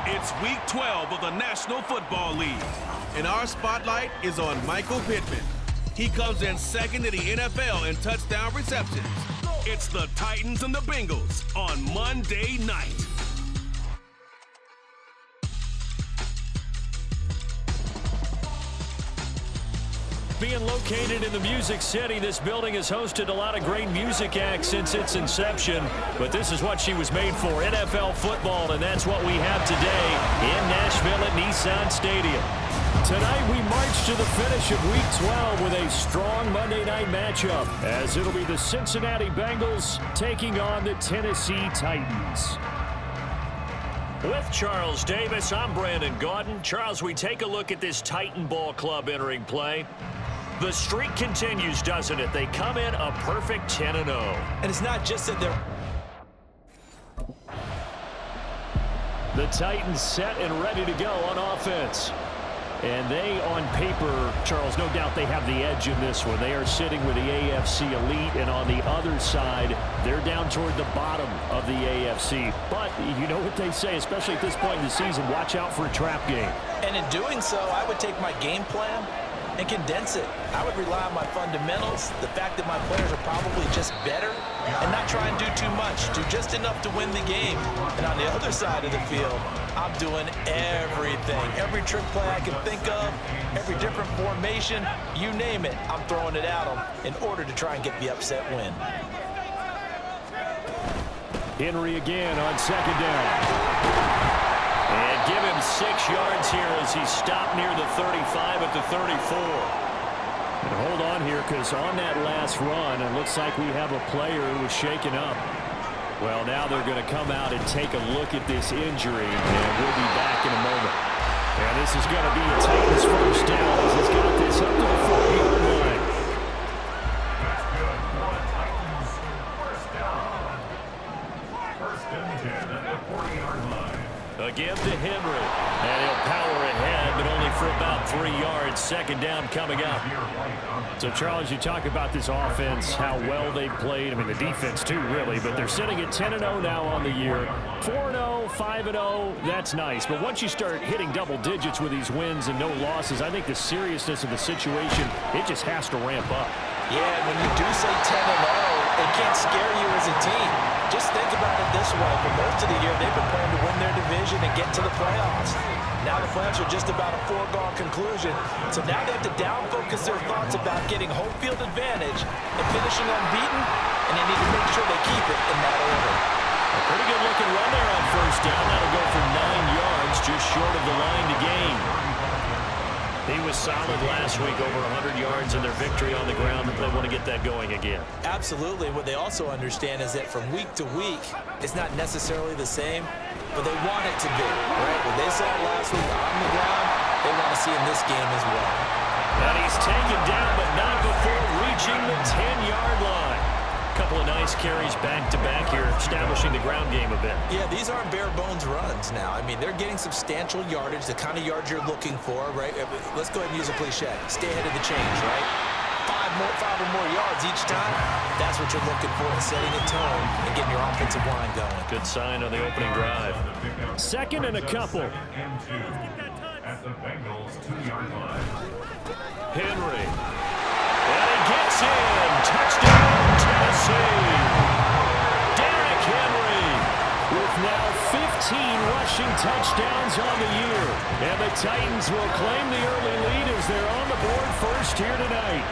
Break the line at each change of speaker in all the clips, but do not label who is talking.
It's Week 12 of the National Football League, and our spotlight is on Michael Pittman. He comes in second in the NFL in touchdown receptions. It's the Titans and the Bengals on Monday night.
Being located in the Music City, this building has hosted a lot of great music acts since its inception, but this is what she was made for, NFL football, and that's what we have today in Nashville at Nissan Stadium. Tonight we march to the finish of Week 12 with a strong Monday night matchup, as it'll be the Cincinnati Bengals taking on the Tennessee Titans. With Charles Davis, I'm Brandon Gaudin. Charles, we take a look at this Titan Ball Club entering play. The streak continues, doesn't it? They come in a perfect 10-0.
And it's not just that they're...
The Titans set and ready to go on offense. And they, on paper, Charles, no doubt they have the edge in this one. They are sitting with the AFC elite, and on the other side, they're down toward the bottom of the AFC. But you know what they say, especially at this point in the season, watch out for a trap game.
And in doing so, I would take my game plan and condense it. I would rely on my fundamentals, the fact that my players are probably just better, and not try and do too much, do just enough to win the game. And on the other side of the field, I'm doing everything. Every trick play I can think of, every different formation, you name it, I'm throwing it at them in order to try and get the upset win.
Henry again on second down. And give him 6 yards here as he stopped near the 35 at the 34. And hold on here, because on that last run, it looks like we have a player who was shaken up. Well, now they're going to come out and take a look at this injury, and we'll be back in a moment. And this is going to be a Titans first down as he's got this up to the 40-yard line. Again to Henry, and he'll power ahead, but only for about 3 yards. Second down coming up. So, Charles, you talk about this offense, how well they played. I mean, the defense, too, really, but they're sitting at 10-0 now on the year. 4-0, 5-0, that's nice. But once you start hitting double digits with these wins and no losses, I think the seriousness of the situation, it just has to ramp up.
Yeah, when you do say 10-0, it can't scare you as a team. Just think about it this way. For most of the year, they've been playing to win their division and get to the playoffs. Now the playoffs are just about a foregone conclusion. So now they have to down-focus their thoughts about getting home field advantage and finishing unbeaten, and they need to make sure they keep it in that order.
A pretty good-looking run there on first down. That'll go for 9 yards, just short of the line to gain. He was solid last week, over 100 yards in their victory on the ground. They want to get that going again.
Absolutely. What they also understand is that from week to week, it's not necessarily the same, but they want it to be, right? What they saw last week on the ground, they want to see in this game as well.
And he's taken down, but not before reaching the 10-yard line. Couple of nice carries back-to-back here, establishing the ground game a bit.
Yeah, these aren't bare-bones runs now. I mean, they're getting substantial yardage, the kind of yards you're looking for, right? Let's go ahead and use a cliche. Stay ahead of the chains, right? Five or more yards each time. That's what you're looking for in setting a tone and getting your offensive line going.
Good sign on the opening drive. Second and a couple.
At the Bengals 2-yard line.
Henry. And he gets in. Touchdown, Tennessee. Derrick Henry with now 15 rushing touchdowns on the year. And the Titans will claim the early lead as they're on the board first here tonight.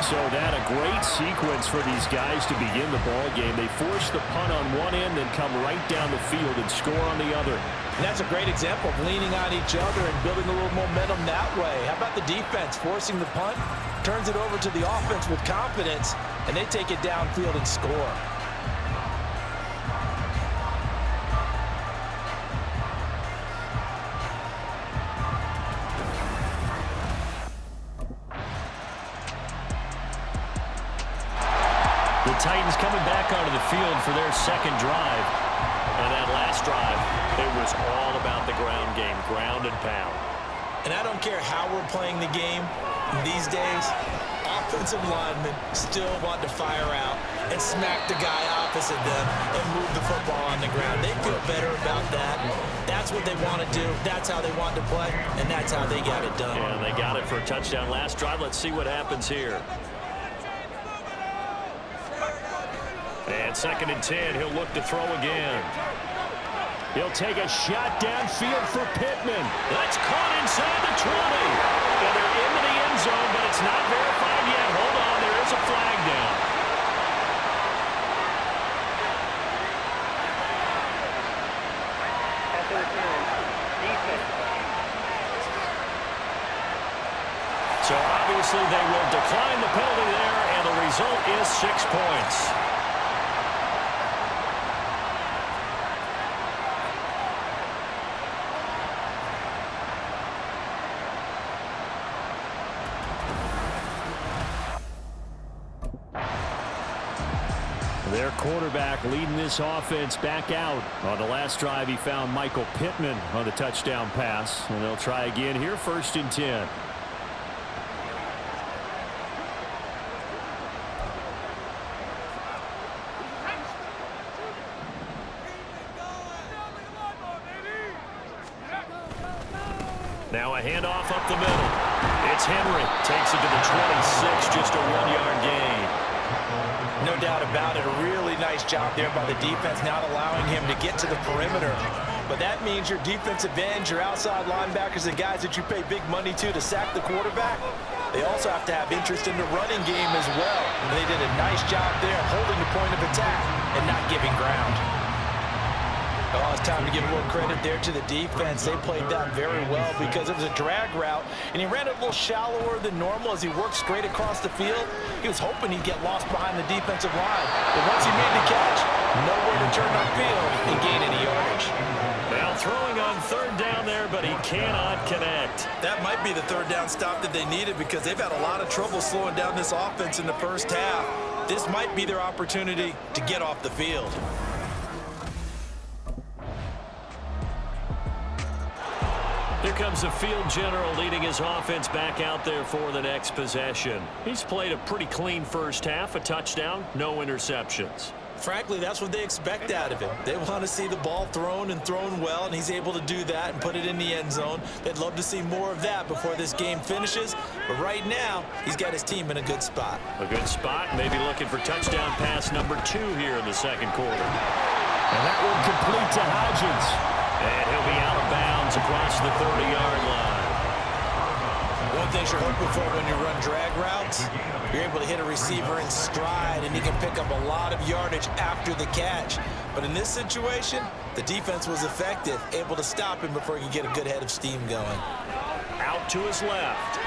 So that a great sequence for these guys to begin the ball game. They force the punt on one end, then come right down the field and score on the other.
And that's a great example of leaning on each other and building a little momentum that way. How about the defense forcing the punt, turns it over to the offense with confidence, and they take it downfield and score.
The Titans coming back onto the field for their second drive. And that last drive, it was all about the ground game, ground and pound.
And I don't care how we're playing the game these days, offensive linemen still want to fire out and smack the guy opposite them and move the football on the ground. They feel better about that. That's That's what they want to do. That's how they want to play, and that's how they got it done.
Yeah, they got it for a touchdown last drive. Let's see what happens here. And 2nd and 10, he'll look to throw again. He'll take a shot downfield for Pittman. That's caught inside the 20. And they're into the end zone, but it's not verified yet. Hold on, there is a flag down. So obviously they will decline the penalty there, and the result is 6 points. Their quarterback leading this offense back out. On the last drive, he found Michael Pittman on the touchdown pass. And they'll try again here, 1st and 10. Now a handoff up the middle. It's Henry. Takes it to the 26, just a 1-yard gain.
No doubt about it. A really nice job there by the defense, not allowing him to get to the perimeter. But that means your defensive ends, your outside linebackers, the guys that you pay big money to sack the quarterback, they also have to have interest in the running game as well. And they did a nice job there holding the point of attack and not giving ground. Oh, it's time to give a little credit there to the defense. They played that very well because it was a drag route, and he ran it a little shallower than normal as he worked straight across the field. He was hoping he'd get lost behind the defensive line. But once he made the catch, nowhere to turn upfield and gain any yardage.
Now throwing on 3rd down there, but he cannot connect.
That might be the 3rd down stop that they needed because they've had a lot of trouble slowing down this offense in the first half. This might be their opportunity to get off the field.
Here comes the field general leading his offense back out there for the next possession. He's played a pretty clean first half, a touchdown, no interceptions.
Frankly, that's what they expect out of him. They want to see the ball thrown and thrown well, and he's able to do that and put it in the end zone. They'd love to see more of that before this game finishes. But right now, he's got his team in a good spot.
A good spot, maybe looking for touchdown pass number 2 here in the 2nd quarter. And that will complete to Hodgins. And he'll be out of bounds across the 30-yard line.
One thing you're hoping for when you run drag routes, you're able to hit a receiver in stride, and he can pick up a lot of yardage after the catch. But in this situation, the defense was effective, able to stop him before he could get a good head of steam going.
Out to his left.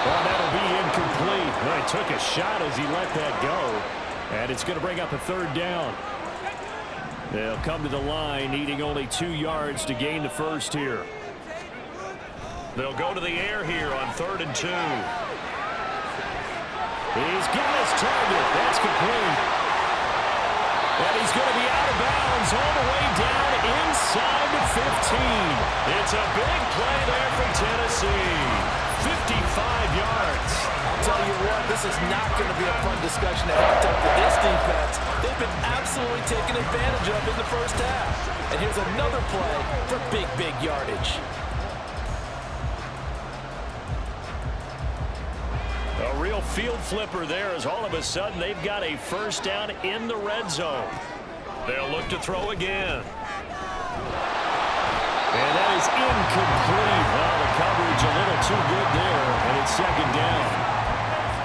Well, that'll be incomplete. Well, he took a shot as he let that go. And it's going to bring up a 3rd down. They'll come to the line, needing only 2 yards to gain the first here. They'll go to the air here on 3rd and 2. He's getting his target. That's complete. And he's going to be out of bounds all the way down inside the 15. It's a big play there for Tennessee. 55 yards.
I'll tell you what, this is not going to be a fun discussion to have for this defense. They've been absolutely taken advantage of in the first half. And here's another play for big yardage.
A real field flipper there as all of a sudden they've got a 1st down in the red zone. They'll look to throw again. And that is incomplete. Well, the coverage a little too good there, and it's 2nd down.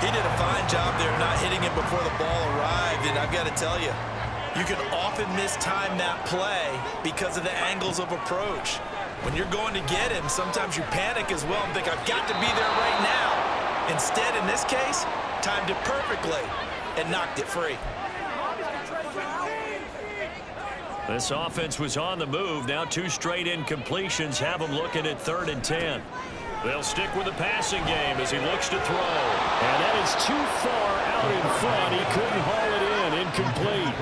He did a fine job there not hitting him before the ball arrived, and I've got to tell you, you can often mistime that play because of the angles of approach. When you're going to get him, sometimes you panic as well and think, I've got to be there right now. Instead, in this case, timed it perfectly and knocked it free.
This offense was on the move. Now 2 straight incompletions have them looking at 3rd and 10. They'll stick with the passing game as he looks to throw. And that is too far out in front. He couldn't haul it in. Incomplete.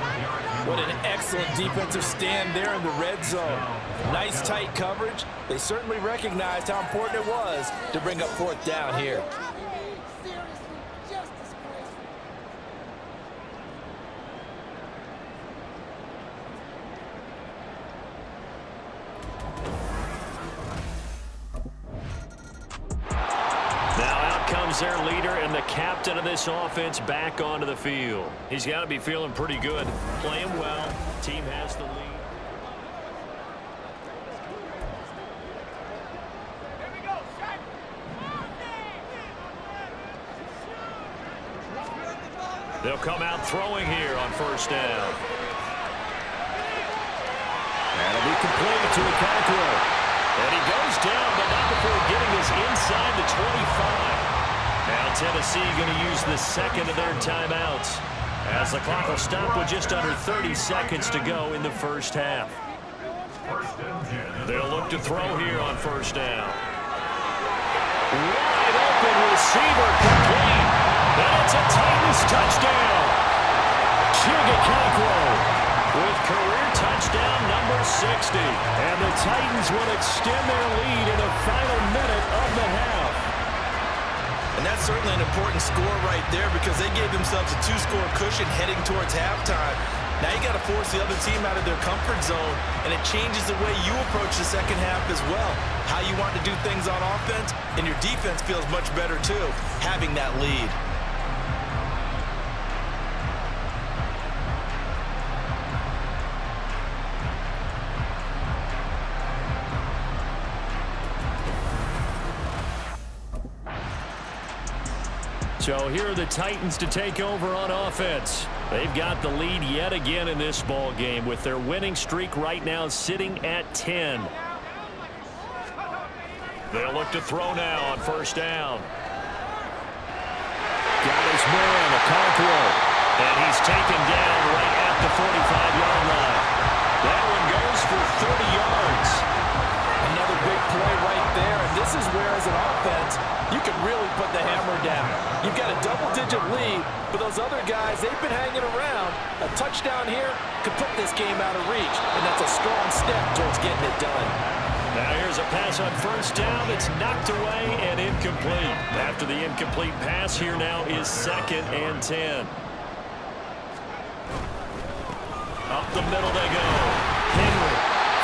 What an excellent defensive stand there in the red zone. Nice tight coverage. They certainly recognized how important it was to bring up 4th down here.
moves their leader and the captain of this offense back onto the field. He's got to be feeling pretty good, playing well. Team has the lead. They'll come out throwing here on first down. That'll be complete to Okonkwo. And he goes down, but not before getting this inside the 25. Now Tennessee going to use the second of their timeouts, as the clock will stop with just under 30 seconds to go in the first half. They'll look to throw here on first down. Wide open receiver complete. And it's a Titans touchdown. Okonkwo with career touchdown number 60. And the Titans will extend their lead in the final minute of the half.
And that's certainly an important score right there, because they gave themselves a 2-score cushion heading towards halftime. Now you got to force the other team out of their comfort zone, and it changes the way you approach the second half as well. How you want to do things on offense, and your defense feels much better too, having that lead.
So here are the Titans to take over on offense. They've got the lead yet again in this ball game, with their winning streak right now sitting at 10. They'll look to throw now on first down. Got his man, Okonkwo. And he's taken down right at the 45-yard line. That one goes for 30 yards.
Another big play right there, and this is where, as an offense, you can really put the hammer down. You've got a double-digit lead, but those other guys, they've been hanging around. A touchdown here could put this game out of reach, and that's a strong step towards getting it done.
Now here's a pass on first down that's knocked away and incomplete. After the incomplete pass, here now is 2nd and 10. Up the middle they go. Henry,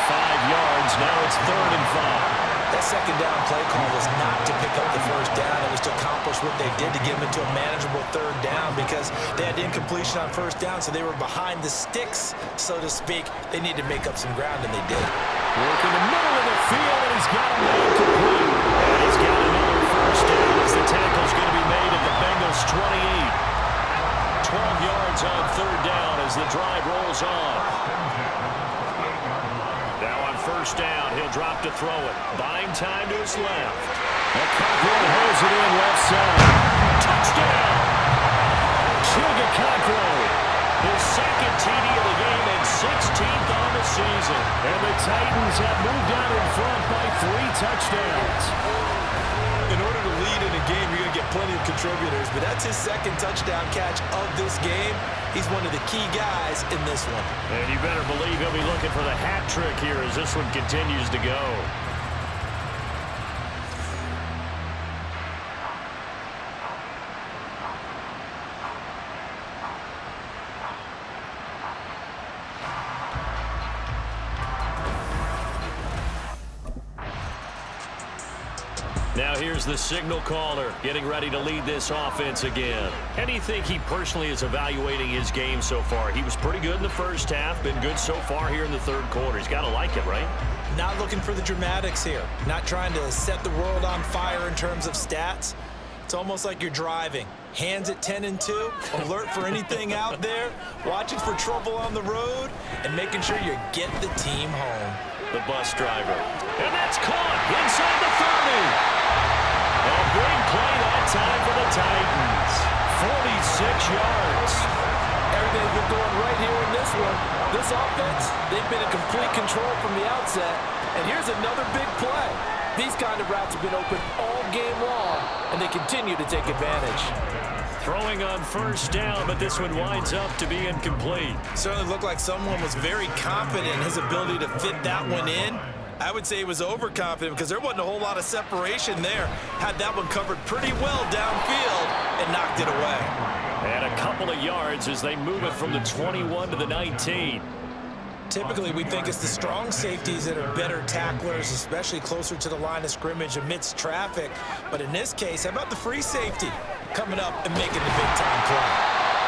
5 yards. Now it's 3rd and 5.
That second down play call was not to pick up the first down. It was to accomplish what they did, to get them into a manageable 3rd down, because they had incompletion on first down, so they were behind the sticks, so to speak. They needed to make up some ground, and they did.
Work in the middle of the field, and he's got him incomplete. And he's got another first down as the tackle's going to be made at the Bengals 28. 12 yards on 3rd down as the drive rolls on. Now on first down, he'll drop to throw it. Buying time to his left. Okonkwo holds it in left side. Touchdown! Okonkwo, his 2nd TD of the game and 16th on the season. And the Titans have moved out in front by 3 touchdowns.
In order to lead in a game, you're going to get plenty of contributors, but that's his 2nd touchdown catch of this game. He's one of the key guys in this one.
And you better believe he'll be looking for the hat trick here as this one continues to go. Now here's the signal caller getting ready to lead this offense again. How do you think he personally is evaluating his game so far? He was pretty good in the first half, been good so far here in the 3rd quarter. He's got to like it, right?
Not looking for the dramatics here. Not trying to set the world on fire in terms of stats. It's almost like you're driving. Hands at 10 and 2, alert for anything out there, watching for trouble on the road, and making sure you get the team home.
The bus driver. And that's caught inside the 30. A big play that time for the Titans. 46 yards.
Everything's been going right here in this one. This offense, they've been in complete control from the outset. And here's another big play. These kind of routes have been open all game long, and they continue to take advantage.
Throwing on first down, but this one winds up to be incomplete.
Certainly looked like someone was very confident in his ability to fit that one in. I would say he was overconfident because there wasn't a whole lot of separation there. Had that one covered pretty well downfield and knocked it away.
And a couple of yards as they move it from the 21 to the 19.
Typically, we think it's the strong safeties that are better tacklers, especially closer to the line of scrimmage amidst traffic. But in this case, how about the free safety coming up and making the big-time play?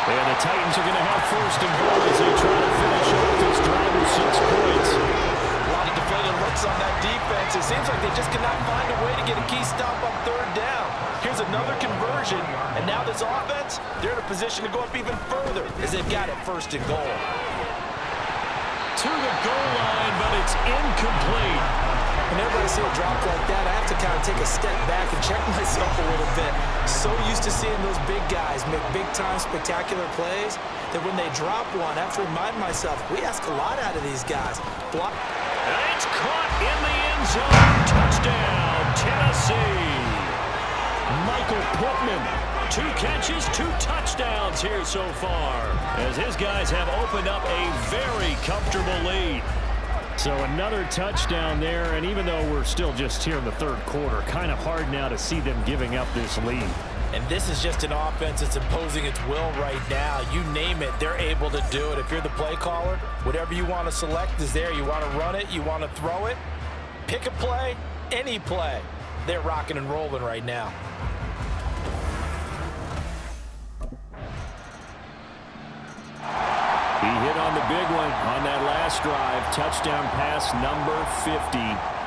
And the Titans are going to have first and goal as they try to finish off this drive with 6 points.
A lot of deflated looks on that defense. It seems like they just cannot find a way to get a key stop on 3rd down. Here's another conversion, and now this offense, they're in a position to go up even further as they've got it 1st and goal.
To the goal line, but it's incomplete.
Whenever I see a drop like that, I have to kind of take a step back and check myself a little bit. So used to seeing those big guys make big-time spectacular plays that when they drop one, I have to remind myself, we ask a lot out of these guys. Block.
And it's caught in the end zone. Touchdown, Tennessee. Michael Pittman. 2 catches, 2 touchdowns here so far, as his guys have opened up a very comfortable lead. So another touchdown there, and even though we're still just here in the 3rd quarter, kind of hard now to see them giving up this lead.
And this is just an offense that's imposing its will right now. You name it, they're able to do it. If you're the play caller, whatever you want to select is there. You want to run it, you want to throw it, pick a play, any play. They're rocking and rolling right now.
He hit on the big one on that last drive. Touchdown pass number 50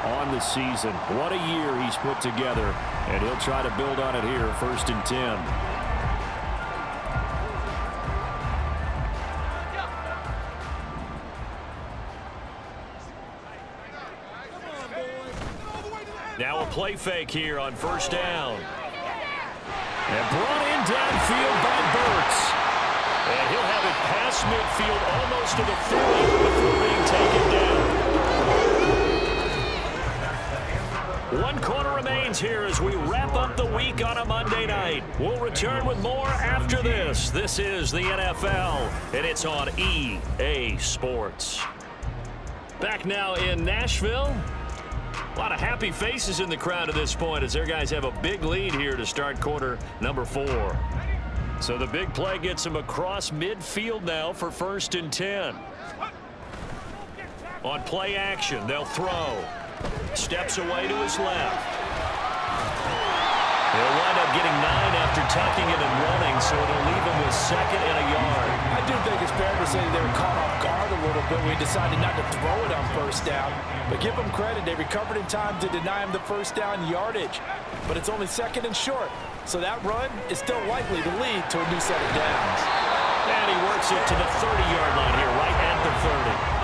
on the season. What a year he's put together, and he'll try to build on it here, 1st and 10. Now a play fake here on 1st down. And brought in downfield by Burks. And he'll have it past midfield almost to the 40 before being taken down. 1 quarter remains here as we wrap up the week on a Monday night. We'll return with more after this. This is the NFL, and it's on EA Sports. Back now in Nashville. A lot of happy faces in the crowd at this point as their guys have a big lead here to start quarter number 4. So the big play gets him across midfield now for 1st and 10. On play action, they'll throw. Steps away to his left. He'll wind up getting 9 after tucking it and running, so it'll leave him with 2nd and a yard.
I do think it's fair to say they were caught off guard a little bit when he decided not to throw it on 1st down. But give them credit, they recovered in time to deny him the 1st down yardage. But it's only 2nd and short. So that run is still likely to lead to a new set of downs.
And he works it to the 30-yard line here, right at the 30.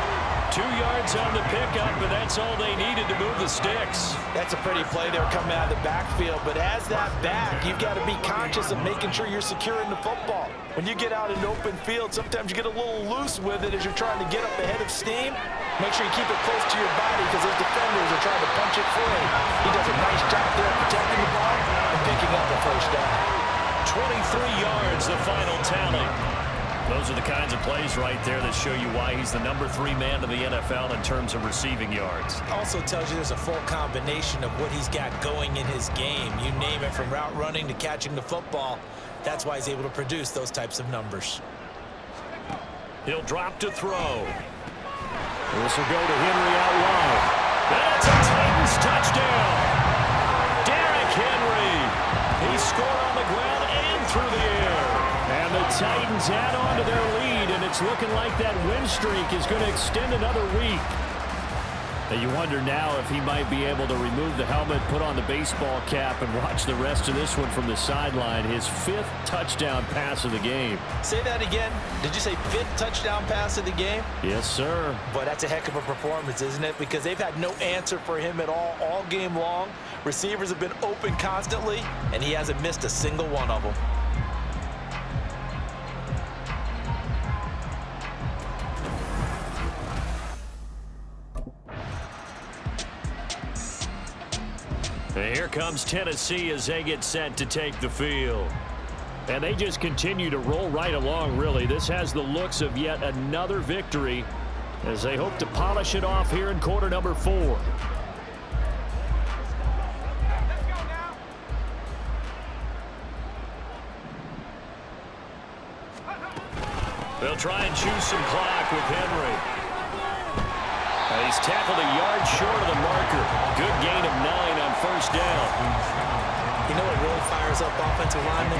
2 yards on the pickup, but that's all they needed to move the sticks.
That's a pretty play there coming out of the backfield. But as that back, you've got to be conscious of making sure you're securing the football. When you get out in open field, sometimes you get a little loose with it as you're trying to get up ahead of steam. Make sure you keep it close to your body because those defenders are trying to punch it free. He does a nice job there protecting the ball and picking up the 1st down.
23 yards, the final tally. Those are the kinds of plays right there that show you why he's the number 3 man in the NFL in terms of receiving yards.
Also tells you there's a full combination of what he's got going in his game. You name it, from route running to catching the football. That's why he's able to produce those types of numbers.
He'll drop to throw. This will go to Henry out wide. That's a Titans touchdown. Derrick Henry. He scored on the ground and through the air. And the Titans add on to their lead, and it's looking like that win streak is going to extend another week. You wonder now if he might be able to remove the helmet, put on the baseball cap, and watch the rest of this one from the sideline. His 5th touchdown pass of the game.
Say that again. Did you say 5th touchdown pass of the game?
Yes, sir.
But that's a heck of a performance, isn't it? Because they've had no answer for him at all game long. Receivers have been open constantly, and he hasn't missed a single one of them.
And here comes Tennessee as they get set to take the field. And they just continue to roll right along, really. This has the looks of yet another victory as they hope to polish it off here in quarter number 4. They'll try and choose some clock with Henry. He's tackled a yard short of the marker. Good gain of 9 on first down.
You know what really fires up offensive linemen?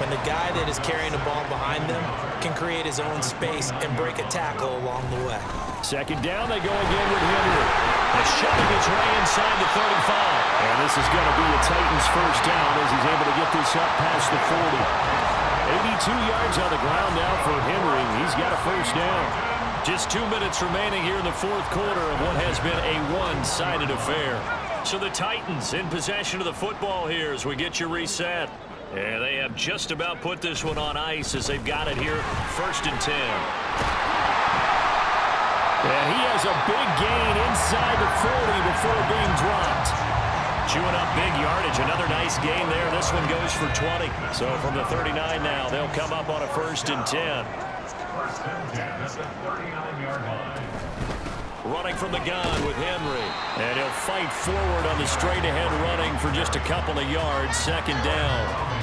When the guy that is carrying the ball behind them can create his own space and break a tackle along the way.
Second down, they go again with Henry. The shoving his way inside the 35. And this is going to be a Titans first down as he's able to get this up past the 40. 82 yards on the ground now for Henry. He's got a first down. Just 2 minutes remaining here in the fourth quarter of what has been a one-sided affair. So the Titans in possession of the football here as we get you reset. And they have just about put this one on ice as they've got it here, 1st and 10. And he has a big gain inside the 40 before being dropped. Chewing up big yardage. Another nice gain there. This one goes for 20. So from the 39 now, they'll come up on a 1st and 10.
1st and 10 at the 39-yard line.
Running from the gun with Henry. And he'll fight forward on the straight-ahead running for just a couple of yards. 2nd down.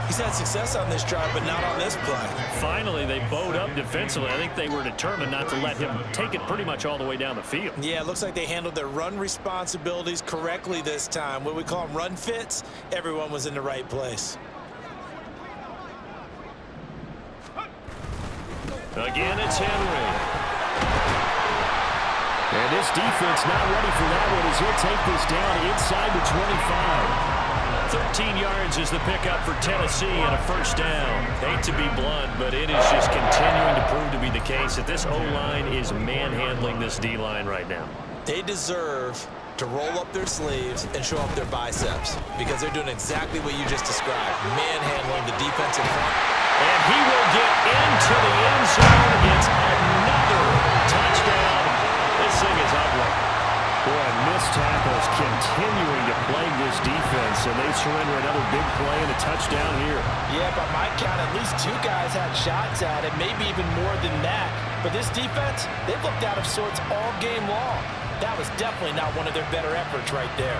He's had success on this drive, but not on this play.
Finally, they bowed up defensively. I think they were determined not to let him take it pretty much all the way down the field.
Yeah, it looks like they handled their run responsibilities correctly this time. What we call them run fits, everyone was in the right place.
Again, it's Henry. And this defense not ready for that one as he'll take this down inside the 25. 13 yards is the pickup for Tennessee and a 1st down. Hate to be blunt, but it is just continuing to prove to be the case that this O-line is manhandling this D-line right now.
They deserve to roll up their sleeves and show up their biceps because they're doing exactly what you just described, manhandling the defensive front.
And he will get into the end zone. It's another touchdown. This thing is ugly. Boy, missed tackles continuing to plague this defense, and they surrender another big play and a touchdown here.
Yeah, by my count, at least 2 guys had shots at it, maybe even more than that. But this defense, they've looked out of sorts all game long. That was definitely not one of their better efforts right there.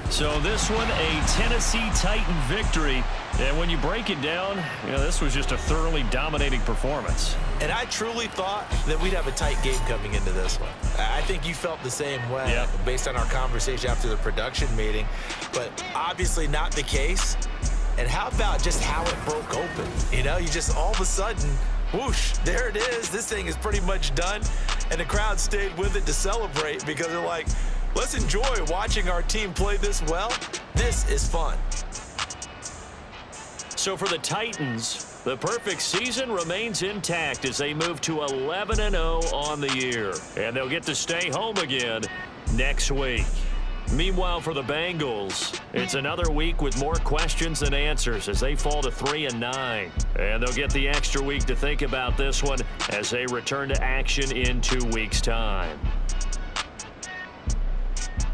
So this one, a Tennessee Titan victory. And when you break it down, you know, this was just a thoroughly dominating performance.
And I truly thought that we'd have a tight game coming into this one. I think you felt the same way based on our conversation after the production meeting. But obviously not the case. And how about just how it broke open? You know, you just all of a sudden, whoosh, there it is. This thing is pretty much done. And the crowd stayed with it to celebrate because they're like, let's enjoy watching our team play this well. This is fun.
So for the Titans, the perfect season remains intact as they move to 11-0 on the year. And they'll get to stay home again next week. Meanwhile, for the Bengals, it's another week with more questions than answers as they fall to 3-9. And they'll get the extra week to think about this one as they return to action in 2 weeks' time.